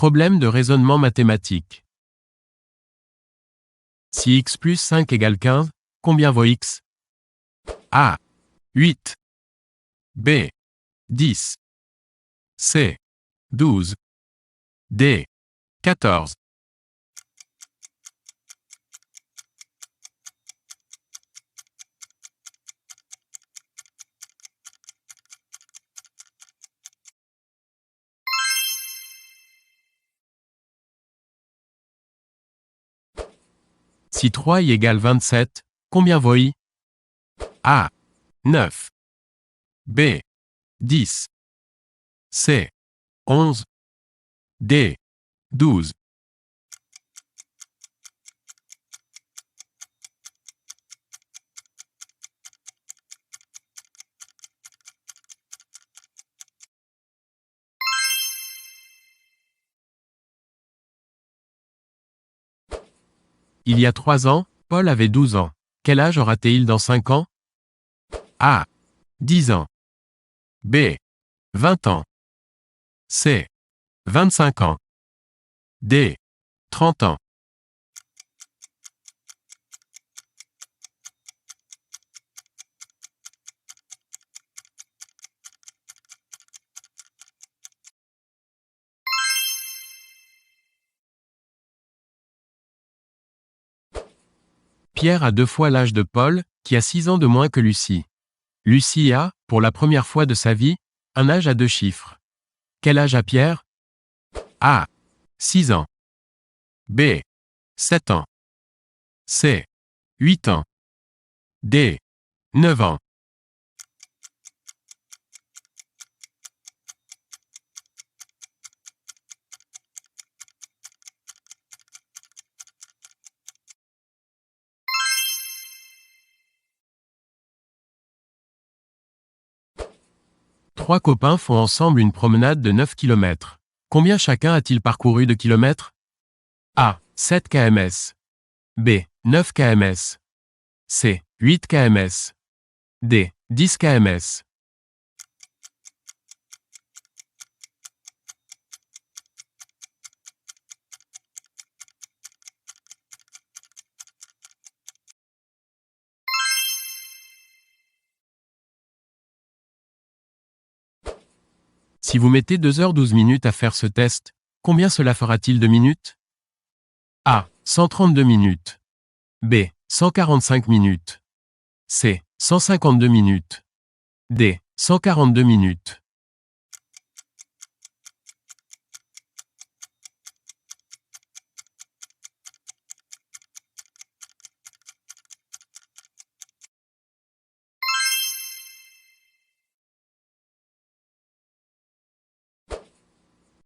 Problème de raisonnement mathématique. Si x plus 5 égale 15, combien vaut x? A. 8. B. 10. C. 12. D. 14. Si 3 y égale 27, combien vaut i? A. 9. B. 10. C. 11. D. 12. Il y a 3 ans, Paul avait 12 ans. Quel âge aura-t-il dans 5 ans? A. 10 ans. B. 20 ans. C. 25 ans. D. 30 ans. Pierre a 2 fois l'âge de Paul, qui a 6 ans de moins que Lucie. Lucie a, pour la première fois de sa vie, un âge à 2 chiffres. Quel âge a Pierre? A. 6 ans. B. 7 ans. C. 8 ans. D. 9 ans. Trois copains font ensemble une promenade de 9 km. Combien chacun a-t-il parcouru de kilomètres? A. 7 km. B. 9 km. C. 8 km. D. 10 km. Si vous mettez 2h12 minutes à faire ce test, combien cela fera-t-il de minutes? A. 132 minutes. B. 145 minutes. C. 152 minutes. D. 142 minutes.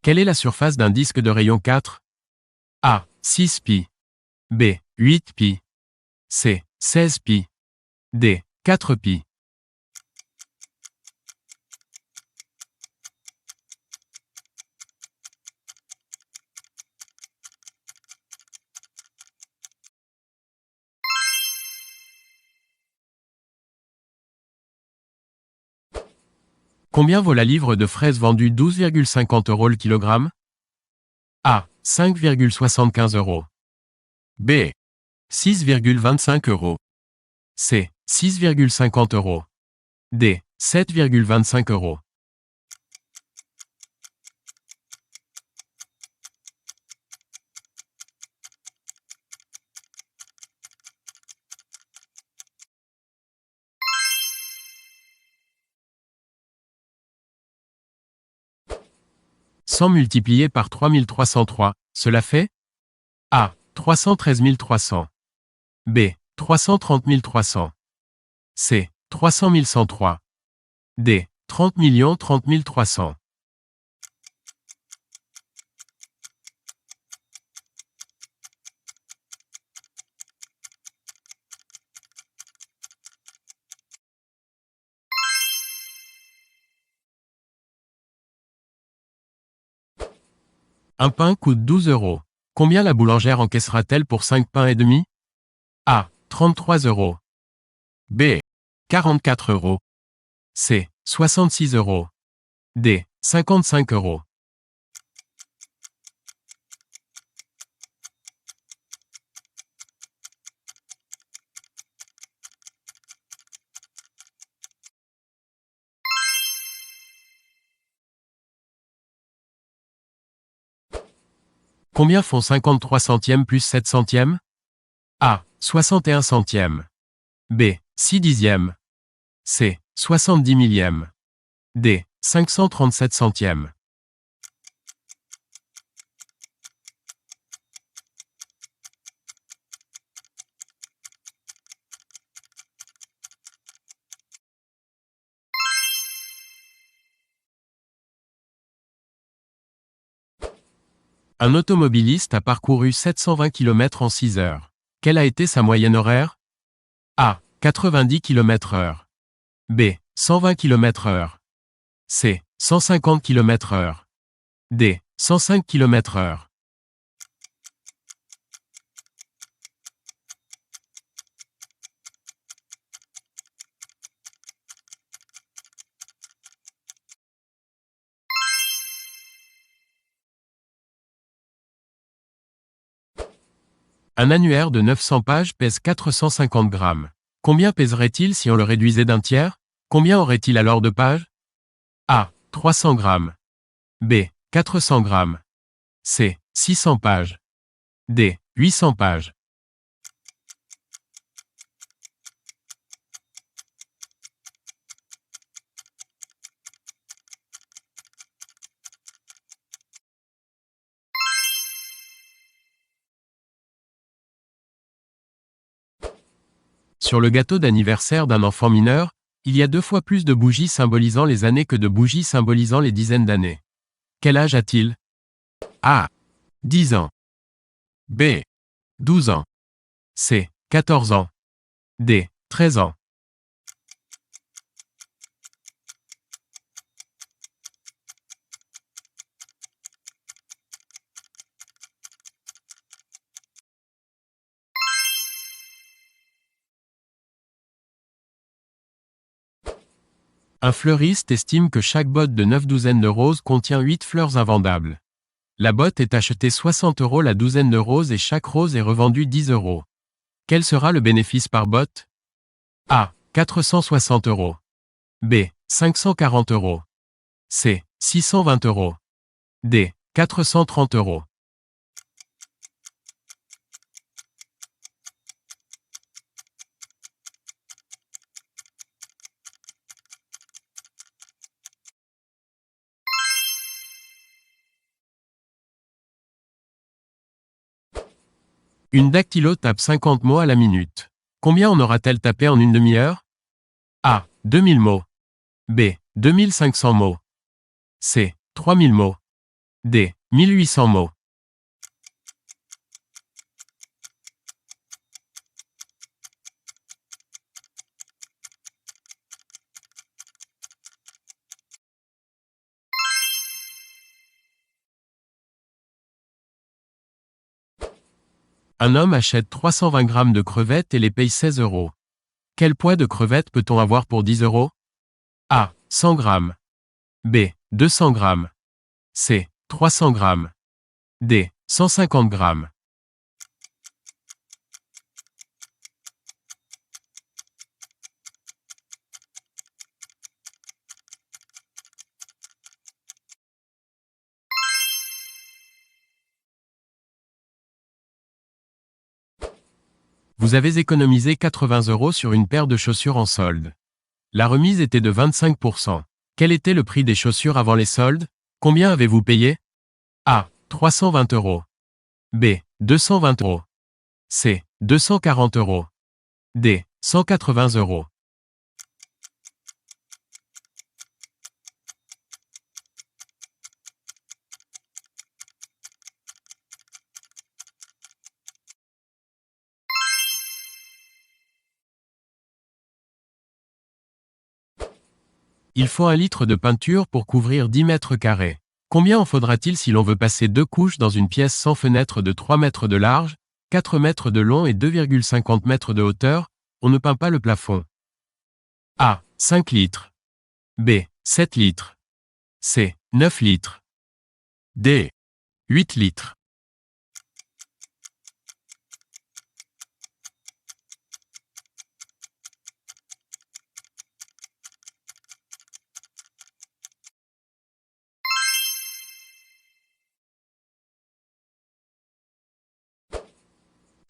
Quelle est la surface d'un disque de rayon 4? A. 6 pi. B. 8 pi. C. 16 pi. D. 4 pi. Combien vaut la livre de fraises vendue 12,50 € le kilogramme? A. 5,75 €. B. 6,25 €. C. 6,50 €. D. 7,25 €. « 100 multiplié par 3303, cela fait A. 313 300. B. 330 300. C. 300 103. D. 30 30 300. Un pain coûte 12 €. Combien la boulangère encaissera-t-elle pour 5 pains et demi? A. 33 €. B. 44 €. C. 66 €. D. 55 €. Combien font 53 centièmes plus 7 centièmes? A. 61 centièmes. B. 6 dixièmes. C. 70 millièmes. D. 537 centièmes. Un automobiliste a parcouru 720 km en 6 heures. Quelle a été sa moyenne horaire? A. 90 km/h. B. 120 km/h. C. 150 km/h. D. 105 km/h. Un annuaire de 900 pages pèse 450 grammes. Combien pèserait-il si on le réduisait d'un tiers? Combien aurait-il alors de pages? A. 300 grammes. B. 400 grammes. C. 600 pages. D. 800 pages. Sur le gâteau d'anniversaire d'un enfant mineur, il y a 2 fois plus de bougies symbolisant les années que de bougies symbolisant les dizaines d'années. Quel âge a-t-il? A. 10 ans. B. 12 ans. C. 14 ans. D. 13 ans. Un fleuriste estime que chaque botte de 9 douzaines de roses contient 8 fleurs invendables. La botte est achetée 60 € la douzaine de roses et chaque rose est revendue 10 €. Quel sera le bénéfice par botte? A. 460 €. B. 540 €. C. 620 €. D. 430 €. Une dactylo tape 50 mots à la minute. Combien en aura-t-elle tapé en une demi-heure? A. 2000 mots. B. 2500 mots. C. 3000 mots. D. 1800 mots. Un homme achète 320 grammes de crevettes et les paye 16 €. Quel poids de crevettes peut-on avoir pour 10 €? A. 100 grammes. B. 200 grammes. C. 300 grammes. D. 150 grammes. Vous avez économisé 80 € sur une paire de chaussures en solde. La remise était de 25%. Quel était le prix des chaussures avant les soldes? Combien avez-vous payé? A. 320 €. B. 220 €. C. 240 €. D. 180 €. Il faut 1 litre de peinture pour couvrir 10 mètres carrés. Combien en faudra-t-il si l'on veut passer 2 couches dans une pièce sans fenêtre de 3 mètres de large, 4 mètres de long et 2,50 mètres de hauteur? On ne peint pas le plafond. A. 5 litres. B. 7 litres. C. 9 litres. D. 8 litres.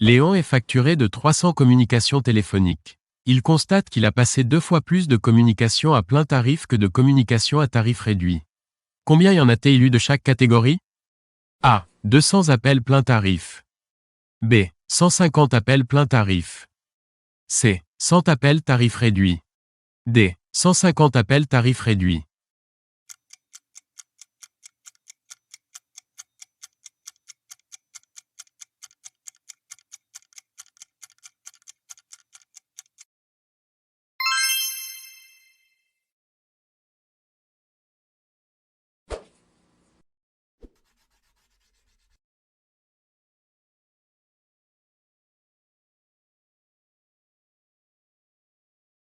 Léon est facturé de 300 communications téléphoniques. Il constate qu'il a passé 2 fois plus de communications à plein tarif que de communications à tarif réduit. Combien y en a-t-il eu de chaque catégorie? A. 200 appels plein tarif. B. 150 appels plein tarif. C. 100 appels tarif réduit. D. 150 appels tarif réduit.